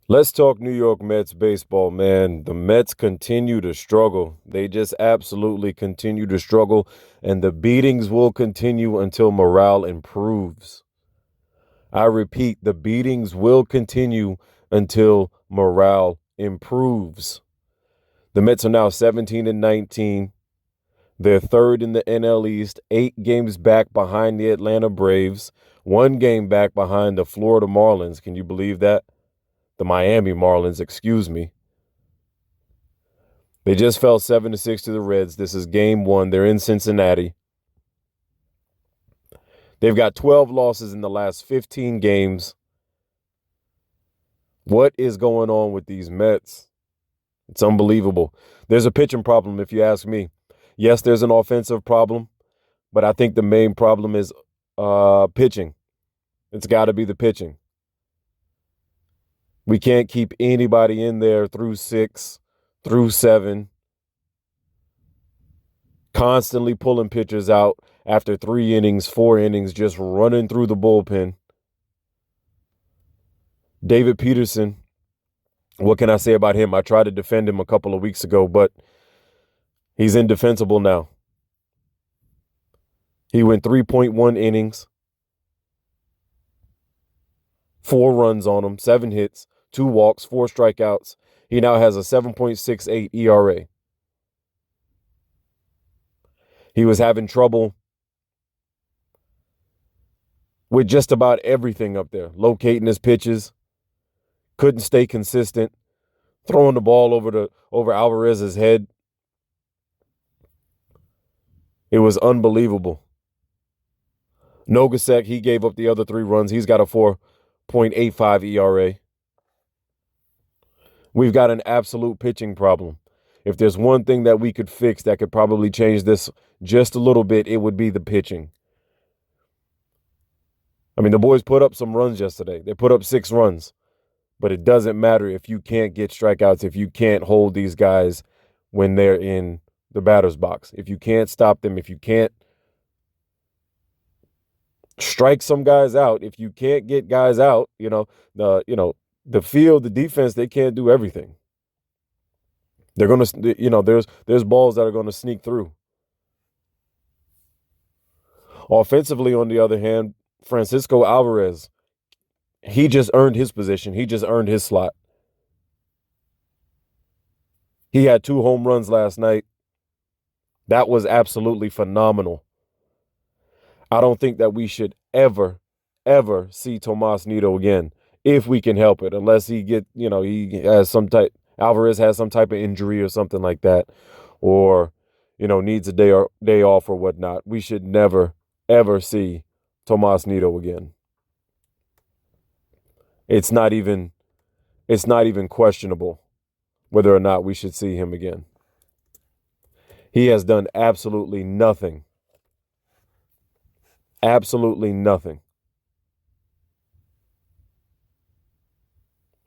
Let's talk New York Mets baseball, man. The Mets continue to struggle. They just absolutely continue to struggle, and the beatings will continue until morale improves. I repeat, the beatings will continue until morale improves. The Mets are now 17 and 19. They're third in the NL East, 8 games back behind the Atlanta Braves, 1 game back behind the Florida Marlins. Can you believe that? The Miami Marlins, excuse me. They just fell 7-6 to the Reds. This is game one. They're in Cincinnati. They've got 12 losses in the last 15 games. What is going on with these Mets? It's unbelievable. There's a pitching problem, if you ask me. Yes, there's an offensive problem, but I think the main problem is pitching. It's got to be the pitching. We can't keep anybody in there through 6, through 7, constantly pulling pitchers out after 3 innings, 4 innings, just running through the bullpen. David Peterson, what can I say about him? I tried to defend him a couple of weeks ago, but he's indefensible now. He went 3.1 innings, 4 runs on him, 7 hits, 2 walks, 4 strikeouts. He now has a 7.68 ERA. He was having trouble with just about everything up there, locating his pitches, couldn't stay consistent, throwing the ball over Alvarez's head. It was unbelievable. Nogasek, he gave up the other 3 runs. He's got a 4.85 ERA. We've got an absolute pitching problem. If there's one thing that we could fix that could probably change this just a little bit, it would be the pitching. I mean, the boys put up some runs yesterday. They put up 6 runs. But it doesn't matter if you can't get strikeouts, if you can't hold these guys when they're in the batter's box. If you can't stop them, if you can't strike some guys out, if you can't get guys out, the field, the defense, they can't do everything. They're going to, there's balls that are going to sneak through. Offensively, on the other hand, Francisco Alvarez, he just earned his position. He just earned his slot. He had 2 home runs last night. That was absolutely phenomenal. I don't think that we should ever see Tomas Nido again if we can help it, unless he has Alvarez has some type of injury or something like that, or, needs a day off or whatnot. We should never, ever see Tomas Nido again. It's not even questionable whether or not we should see him again. He has done absolutely nothing. Absolutely nothing.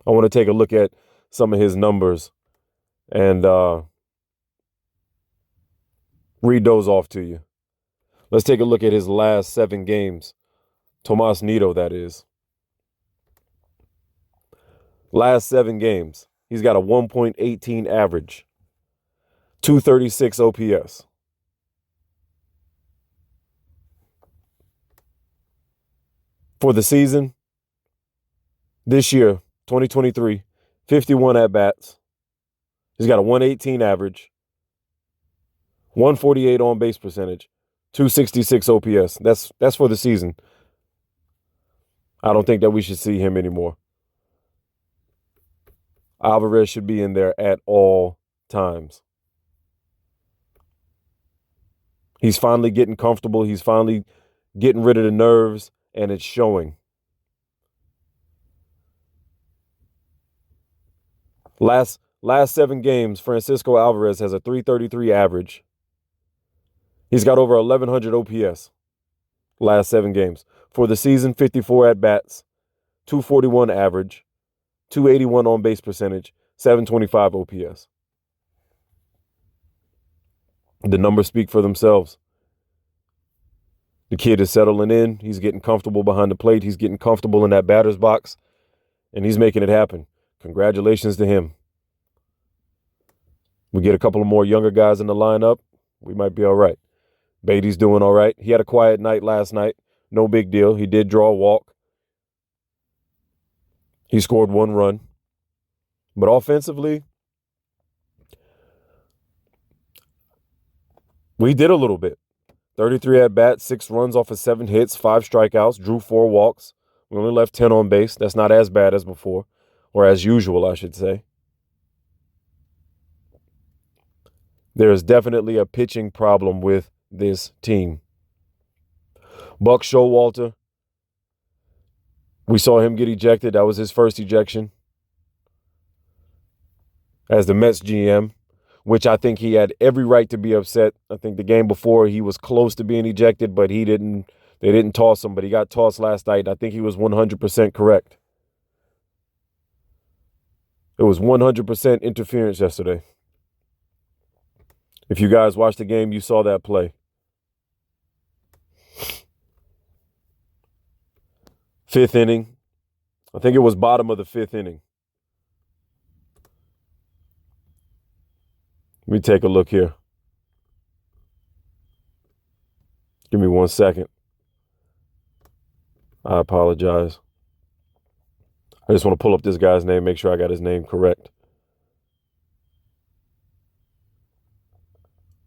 I want to take a look at some of his numbers and read those off to you. Let's take a look at his last 7 games. Tomas Nido, that is. Last 7 games, he's got a 1.18 average, 236 OPS. For the season, this year, 2023, 51 at-bats. He's got a 118 average, 148 on-base percentage, 266 OPS. That's for the season. I don't think that we should see him anymore. Alvarez should be in there at all times. He's finally getting comfortable. He's finally getting rid of the nerves, and it's showing. Last 7 games, Francisco Alvarez has a 333 average. He's got over 1,100 OPS last 7 games. For the season, 54 at-bats, 241 average, 281 on-base percentage, 725 OPS. The numbers speak for themselves. The kid is settling in. He's getting comfortable behind the plate. He's getting comfortable in that batter's box, and he's making it happen. Congratulations to him. We get a couple of more younger guys in the lineup, we might be all right. Beatty's doing all right. He had a quiet night last night. No big deal. He did draw a walk. He scored 1 run. But offensively, we did a little bit. 33 at bats, 6 runs off of 7 hits, 5 strikeouts, drew 4 walks. We only left 10 on base. That's not as bad as before, or as usual, I should say. There is definitely a pitching problem with this team. Buck Showalter, we saw him get ejected. That was his first ejection as the Mets GM, which I think he had every right to be upset. I think the game before he was close to being ejected, but they didn't toss him, but he got tossed last night. I think he was 100% correct. It was 100% interference yesterday. If you guys watched the game, you saw that play. 5th inning. I think it was bottom of the 5th inning. Let me take a look here. Give me 1 second. I apologize. I just want to pull up this guy's name, make sure I got his name correct.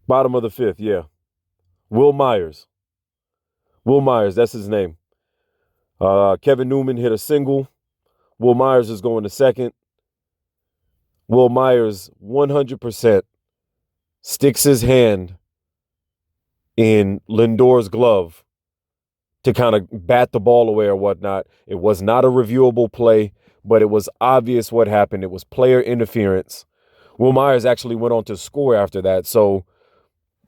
Bottom of the 5th, yeah. Will Myers. Will Myers, that's his name. Kevin Newman hit a single. Will Myers is going to second. Will Myers 100% sticks his hand in Lindor's glove to kind of bat the ball away or whatnot. It was not a reviewable play, but it was obvious what happened. It was player interference. Will Myers actually went on to score after that. So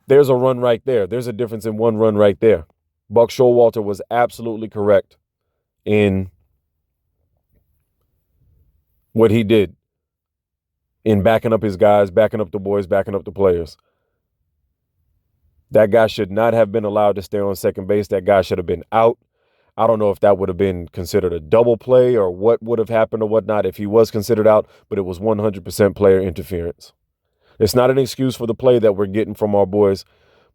there's a run right there. There's a difference in 1 run right there. Buck Showalter was absolutely correct in what he did in backing up his guys, backing up the boys, backing up the players. That guy should not have been allowed to stay on second base. That guy should have been out. I don't know if that would have been considered a double play or what would have happened or whatnot if he was considered out, but it was 100% player interference. It's not an excuse for the play that we're getting from our boys,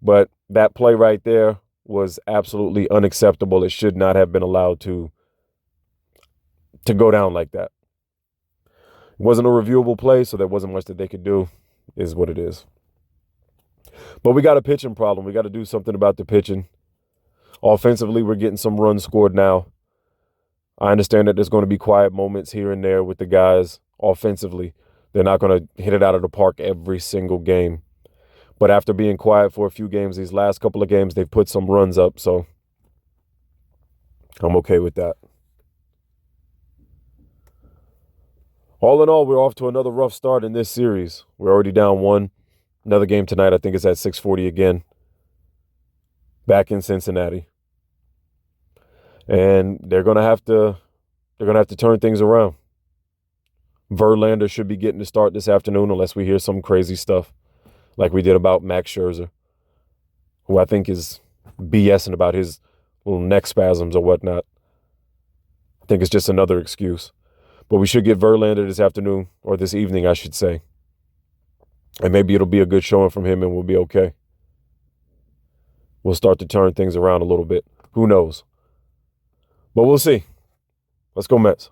but that play right there was absolutely unacceptable. It should not have been allowed to go down like that. It wasn't a reviewable play, so there wasn't much that they could do, is what it is. But we got a pitching problem. We got to do something about the pitching. Offensively, we're getting some runs scored now. I understand that there's going to be quiet moments here and there with the guys offensively. They're not going to hit it out of the park every single game. But after being quiet for a few games, these last couple of games, they've put some runs up. So I'm okay with that. All in all, we're off to another rough start in this series. We're already down 1. Another game tonight, I think it's at 6:40 again. Back in Cincinnati. And they're gonna have to turn things around. Verlander should be getting to start this afternoon unless we hear some crazy stuff like we did about Max Scherzer, who I think is BSing about his little neck spasms or whatnot. I think it's just another excuse. But we should get Verlander this afternoon, or this evening, I should say. And maybe it'll be a good showing from him and we'll be okay. We'll start to turn things around a little bit. Who knows? But we'll see. Let's go Mets.